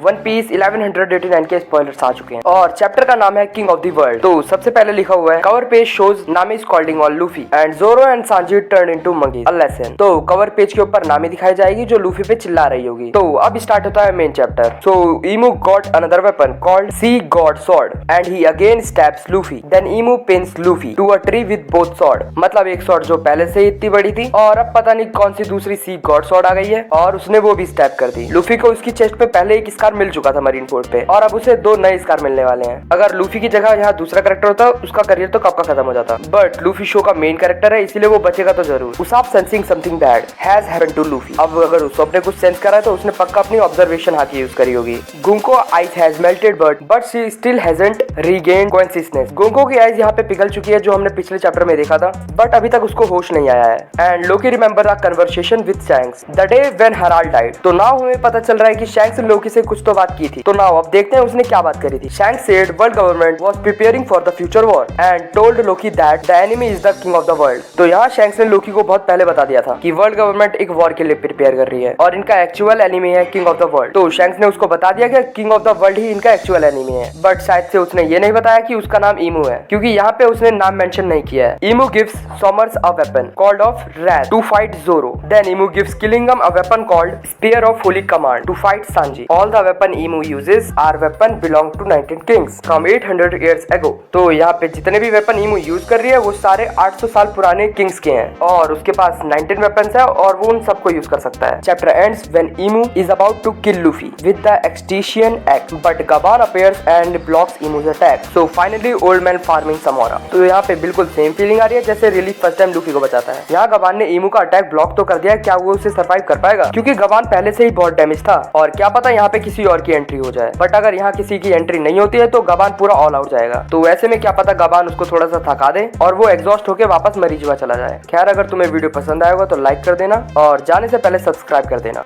One piece 1189 के spoilers आ चुके हैं और चैप्टर का नाम है किंग ऑफ द वर्ल्ड। तो सबसे पहले लिखा हुआ है कवर पेज शोज नामी इज कॉल्डिंग ऑन लूफी एंड जोरो and Sanji turn into monkeys a lesson. तो कवर पेज के ऊपर नामी दिखाई जाएगी जो लूफी पे चिल्ला रही होगी। तो अब स्टार्ट होता है main chapter. So Imu got another weapon called sea god sword and he again stabs Luffy. Then Imu pins Luffy to a tree with both sword. मतलब एक स्वॉर्ड जो पहले से ही इतनी बड़ी थी और अब पता नहीं कौन सी दूसरी सी गॉड स्वॉर्ड आ गई है और उसने वो भी स्टैब कर दी। लूफी को उसकी चेस्ट पे पहले एक स्कार मिल चुका था मरीन फोर्ड पे और अब उसे 2 नए स्कार मिलने वाले हैं। अगर लूफी की जगह यहाँ दूसरा कैरेक्टर होता उसका करियर तो कब का खत्म हो जाता। बट लूफी शो का मेन कैरेक्टर है इसीलिए वो बचेगा तो जरूर। Usopp sensing something bad has happened to Luffy. अब अगर उसने कुछ सेंस करा है तो उसने पक्का अपनी ऑब्जर्वेशन हाथ यूज करी होगी। Gunko eyes has melted but she still hasn't regained consciousness. Gunko की आइज यहाँ पे पिघल चुकी है जो हमने पिछले चैप्टर में देखा था बट अभी तक उसको होश नहीं आया है। And Loki remember a conversation with Shanks the day when Harald died. तो नाउ हमें पता चल रहा है कि शैंक्स ने लोकी से कुछ तो बात की थी। तो नाउ अब देखते हैं उसने क्या बात करी थी। Shanks said world government was preparing for the future war and told Loki that the enemy is the king of the world. तो यहाँ शैंक्स ने लोकी को बहुत पहले बता दिया था कि वर्ल्ड गवर्नमेंट एक वॉर के लिए प्रिपेयर कर रही है और इनका एक्चुअल एनिमी है किंग ऑफ द वर्ल्ड। तो शैंक्स ने उसको बता दिया कि किंग ऑफ द वर्ल्ड ही इनका एक्चुअल एनिमी है। बट शायद से उसने ये नहीं बताया कि उसका नाम ईमू है क्योंकि यहाँ पे उसने नाम मेंशन नहीं किया है। Imu gives Sommers a weapon called of wrath to fight Zoro. Then Imu gives Killingham a weapon called spear of holy command to fight Sanji. All the weapon Imu uses are weapon belong to 19 kings from 800 years ago. तो यहाँ पे जितने भी weapon ईमू use कर रही है वो सारे 800 साल पुराने किंग्स के हैं और उसके पास 19 वेपन्स है और वो उन सबको यूज कर सकता है। Chapter ends when Imu is about to kill Luffy with the extinction act but Gaban appears and blocks Imu's attack. So finally old man farming samurai. तो यहाँ पे बिल्कुल सेम फीलिंग आ रही है जैसे रिलीफ फर्स्ट टाइम लूफी को बचाता है। यहाँ गबान ने ईमू का अटैक ब्लॉक तो कर दिया, क्या वो उसे सर्वाइव कर पाएगा क्योंकि गबान पहले से ही बहुत डैमेज था और क्या पता यहाँ पे किसी और की एंट्री हो जाए। बट अगर यहाँ किसी की एंट्री नहीं होती है तो गबान पूरा ऑल आउट जाएगा। तो वैसे में क्या पता गबान उसको थोड़ा सा थका दे और वो एग्जॉस्ट होकर वापस मरीजुआ चला जाए। खैर अगर तुम्हें वीडियो पसंद आएगा तो लाइक कर देना और जाने से पहले सब्सक्राइब कर देना।